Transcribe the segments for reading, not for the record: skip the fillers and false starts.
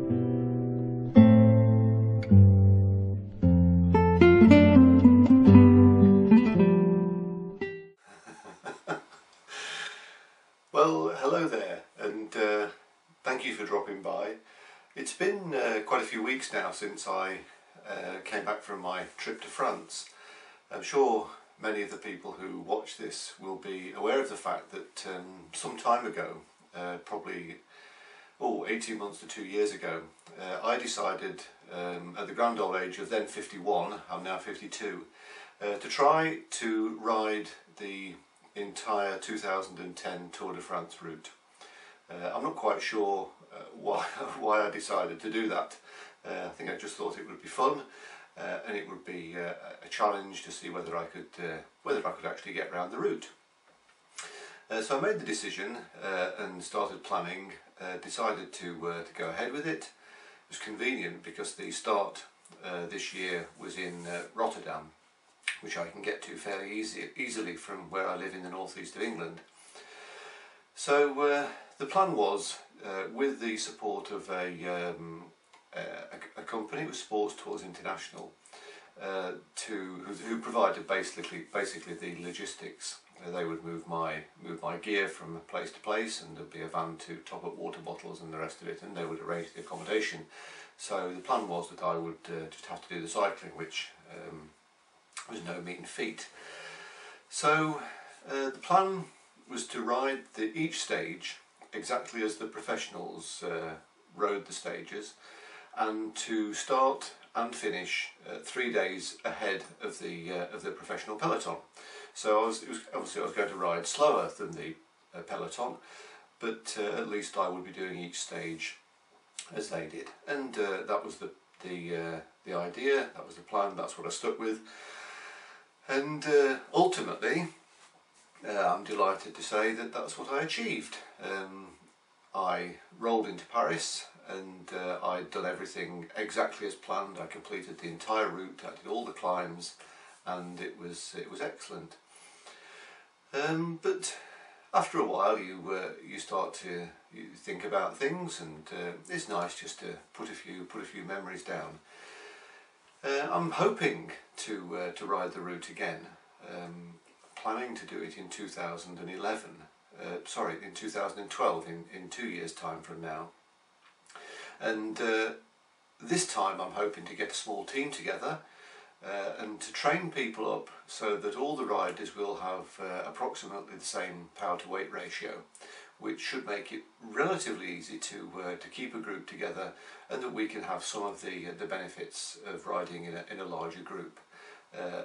Well, hello there, and thank you for dropping by. It's been quite a few weeks now since I came back from my trip to France. I'm sure many of the people who watch this will be aware of the fact that some time ago, probably 18 months to 2 years ago, I decided at the grand old age of then 51, I'm now 52, to try to ride the entire 2010 Tour de France route. I'm not quite sure why I decided to do that. I think I just thought it would be fun, and it would be a challenge to see whether I could actually get around the route. So I made the decision and started planning. Decided to go ahead with it. It was convenient because the start this year was in Rotterdam, which I can get to fairly easily from where I live in the northeast of England. So the plan was, with the support of a company, it was Sports Tours International, who provided basically the logistics. They would move my gear from place to place, and there'd be a van to top up water bottles and the rest of it, and they would arrange the accommodation. So the plan was that I would just have to do the cycling, which was no mean feat. So the plan was to ride each stage exactly as the professionals rode the stages, and to start and finish 3 days ahead of the professional peloton. So obviously I was going to ride slower than the peloton, but at least I would be doing each stage as they did, and that was the idea. That was the plan. That's what I stuck with. And ultimately, I'm delighted to say that that's what I achieved. I rolled into Paris, and I'd done everything exactly as planned. I completed the entire route. I did all the climbs, and it was excellent. But after a while, you start to think about things, and it's nice just to put a few memories down. I'm hoping to ride the route again. Planning to do it in 2011. In 2012, in 2 years' time from now. And this time I'm hoping to get a small team together and to train people up so that all the riders will have approximately the same power to weight ratio, which should make it relatively easy to keep a group together, and that we can have some of the benefits of riding in a larger group.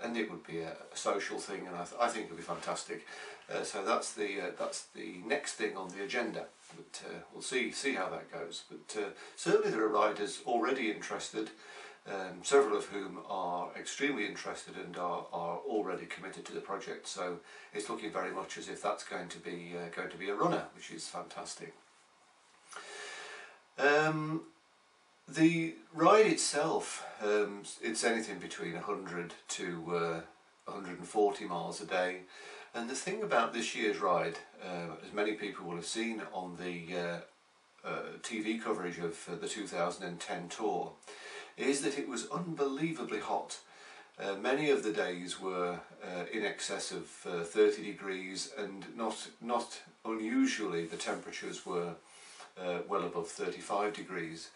And it would be a social thing, and I think it would be fantastic. So that's the next thing on the agenda. But we'll see how that goes. But certainly there are riders already interested, several of whom are extremely interested and are already committed to the project. So it's looking very much as if that's going to be a runner, which is fantastic. The ride itself, it's anything between 100 to 140 miles a day. And the thing about this year's ride, as many people will have seen on the TV coverage of the 2010 tour, is that it was unbelievably hot. Many of the days were in excess of 30 degrees, and not unusually the temperatures were well above 35 degrees.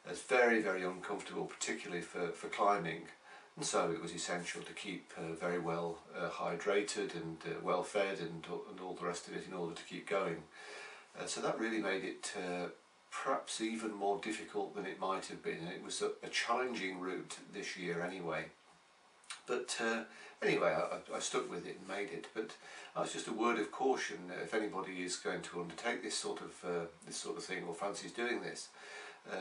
It's very, very uncomfortable, particularly for climbing, and so it was essential to keep very well hydrated and well fed and all the rest of it in order to keep going. So that really made it perhaps even more difficult than it might have been, and it was a challenging route this year anyway. But anyway, I stuck with it and made it. But that's just a word of caution if anybody is going to undertake this sort of thing or fancies doing this.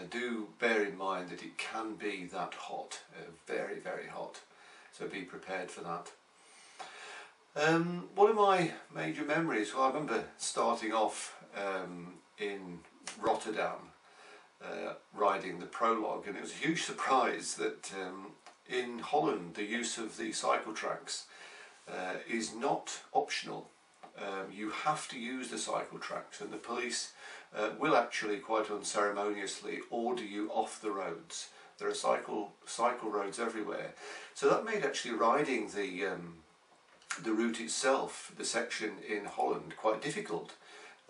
Do bear in mind that it can be that hot, very, very hot, so be prepared for that. What are my major memories? Well, I remember starting off in Rotterdam, riding the prologue, and it was a huge surprise that in Holland the use of the cycle tracks is not optional. You have to use the cycle tracks, and the police will actually quite unceremoniously order you off the roads. There are cycle roads everywhere, so that made actually riding the route itself, the section in Holland, quite difficult.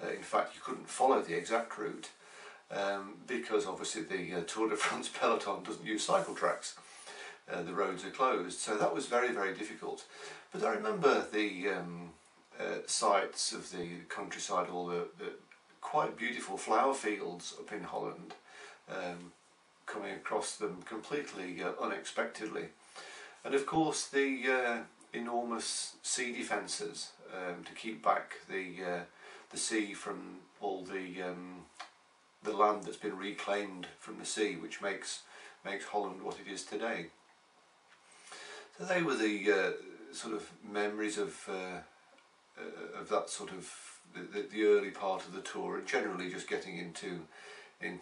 In fact, you couldn't follow the exact route because obviously the Tour de France peloton doesn't use cycle tracks. The roads are closed, so that was very, very difficult. But I remember the sights of the countryside, all the quite beautiful flower fields up in Holland, coming across them completely unexpectedly. And of course the enormous sea defences to keep back the sea from all the land that's been reclaimed from the sea, which makes Holland what it is today. So they were the sort of memories of that sort of the early part of the tour, and generally just getting into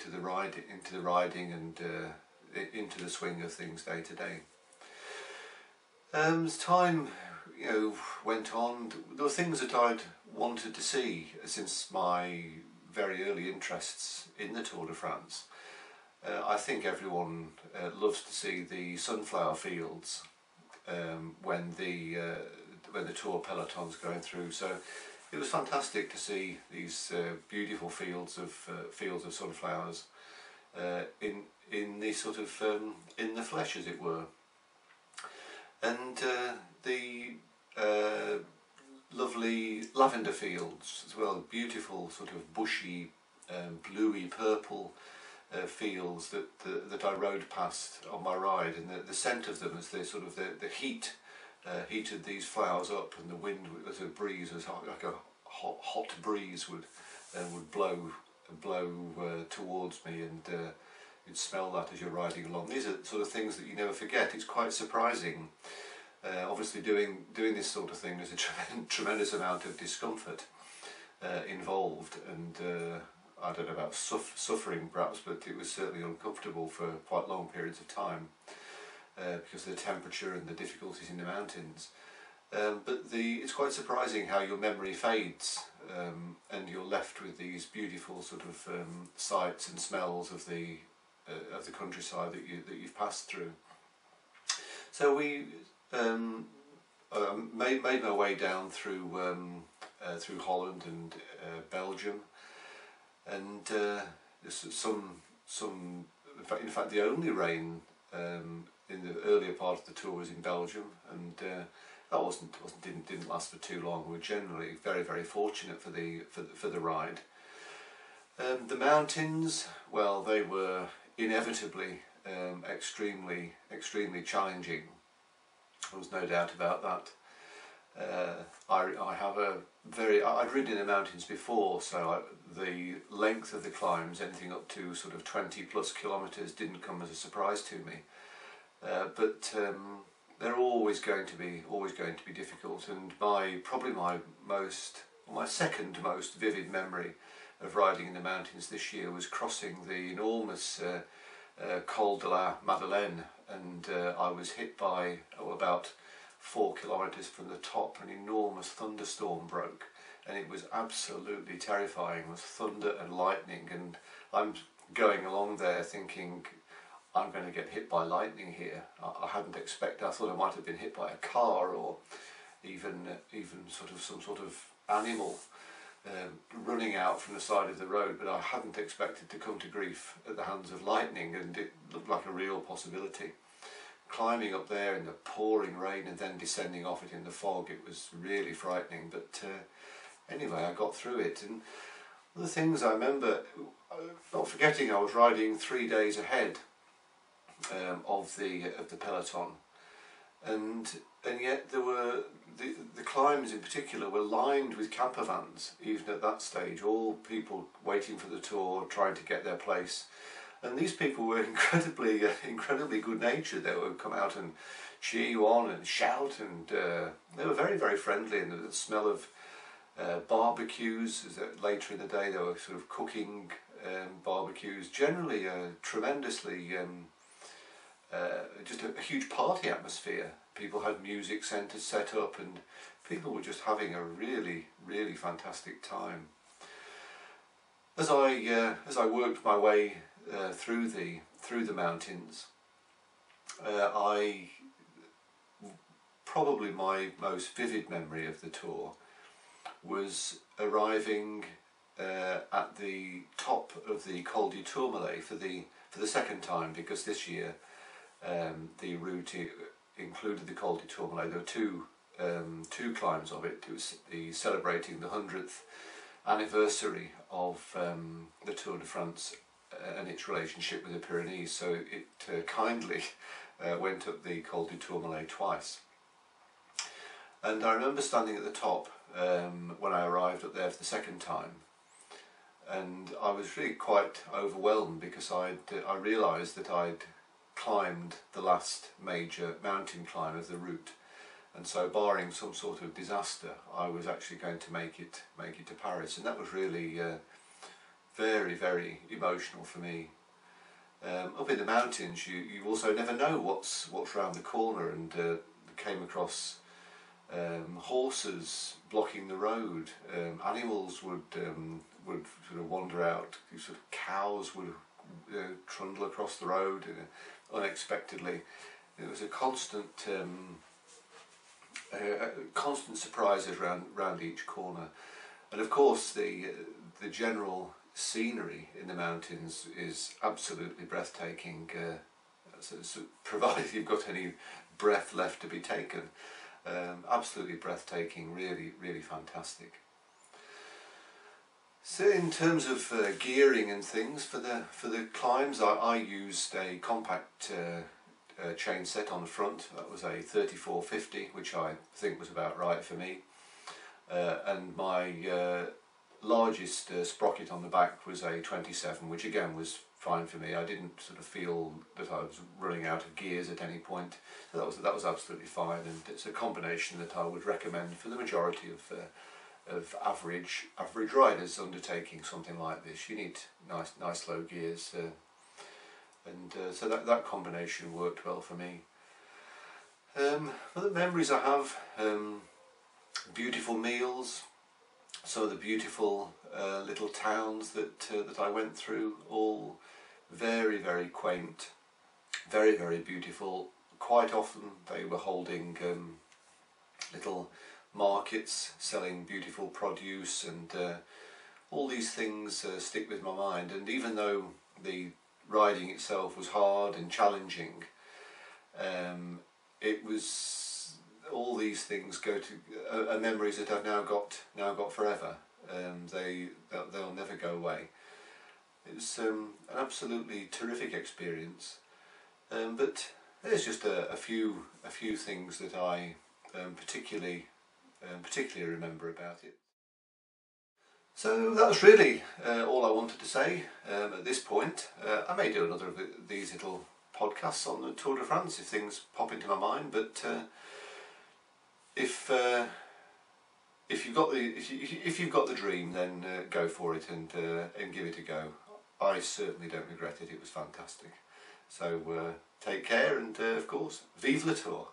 the riding and into the swing of things day to day. As time went on, there were things that I'd wanted to see since my very early interests in the Tour de France. I think everyone loves to see the sunflower fields when the Tour peloton's going through. So it was fantastic to see these beautiful fields of sunflowers in the sort of in the flesh, as it were, and the lovely lavender fields as well. Beautiful sort of bushy, bluey purple fields that I rode past on my ride, and the scent of them as the sort of the heat heated these flowers up, and the wind, as a breeze, was like a hot breeze would blow towards me, and you'd smell that as you're riding along. These are sort of things that you never forget. It's quite surprising. Obviously doing this sort of thing, there's a tremendous amount of discomfort involved, and I don't know about suffering perhaps, but it was certainly uncomfortable for quite long periods of time because of the temperature and the difficulties in the mountains. But it's quite surprising how your memory fades, and you're left with these beautiful sort of sights and smells of the countryside that you've passed through. So we made my way down through Holland and Belgium, and in fact the only rain in the earlier part of the tour was in Belgium, and that didn't last for too long. We were generally very, very fortunate for the ride. The mountains, well, they were inevitably extremely challenging. There was no doubt about that. I'd ridden in the mountains before, so the length of the climbs, anything up to sort of 20 plus kilometres, didn't come as a surprise to me. But they're always going to be difficult, and probably my second most vivid memory of riding in the mountains this year was crossing the enormous Col de la Madeleine, and I was hit by about 4 kilometres from the top, an enormous thunderstorm broke, and it was absolutely terrifying. It was thunder and lightning, and I'm going along there thinking, I'm going to get hit by lightning here. I hadn't expected. I thought I might have been hit by a car, or even sort of some sort of animal running out from the side of the road, but I hadn't expected to come to grief at the hands of lightning, and it looked like a real possibility. Climbing up there in the pouring rain and then descending off it in the fog, it was really frightening, but anyway, I got through it. And the things I remember, not forgetting, I was riding 3 days ahead of the peloton, and yet there were the climbs in particular were lined with camper vans. Even at that stage, all people waiting for the tour, trying to get their place, and these people were incredibly good natured. They would come out and cheer you on and shout, and they were very, very friendly, and the smell of barbecues. Later in the day they were sort of cooking barbecues, generally tremendously just a huge party atmosphere. People had music centres set up, and people were just having a really, really fantastic time. as I worked my way through the mountains, I probably my most vivid memory of the tour was arriving at the top of the Col du Tourmalet for the second time, because this year the route included the Col du Tourmalet. There were two climbs of it. It was celebrating the 100th anniversary of the Tour de France and its relationship with the Pyrenees, so it kindly went up the Col du Tourmalet twice. And I remember standing at the top when I arrived up there for the second time, and I was really quite overwhelmed because I realised that I'd climbed the last major mountain climb of the route, and so barring some sort of disaster I was actually going to make it to Paris, and that was really very, very emotional for me. Up in the mountains you also never know what's round the corner, and came across horses blocking the road, animals would sort of wander out, sort of cows would trundle across the road unexpectedly. It was a constant surprises round each corner, and of course the general scenery in the mountains is absolutely breathtaking, so provided you've got any breath left to be taken. Absolutely breathtaking, really, really fantastic. So in terms of gearing and things for the climbs, I used a compact chain set on the front. That was a 3450, which I think was about right for me, and my largest sprocket on the back was a 27, which again was fine for me. I didn't sort of feel that I was running out of gears at any point, so that was absolutely fine, and it's a combination that I would recommend for the majority of average riders undertaking something like this. You need nice low gears, and so that combination worked well for me. Other memories I have, beautiful meals, some of the beautiful little towns that I went through, all very, very quaint, very, very beautiful. Quite often they were holding little markets selling beautiful produce, and all these things stick with my mind. And even though the riding itself was hard and challenging, it was, all these things go to are memories that I've now got forever. They'll never go away. It was an absolutely terrific experience, but there's just a few things that I particularly remember about it. So that was really all I wanted to say at this point. I may do another of these little podcasts on the Tour de France if things pop into my mind, but if you've got the dream, then go for it and give it a go. I certainly don't regret it. It was fantastic. So take care, and of course, vive le Tour.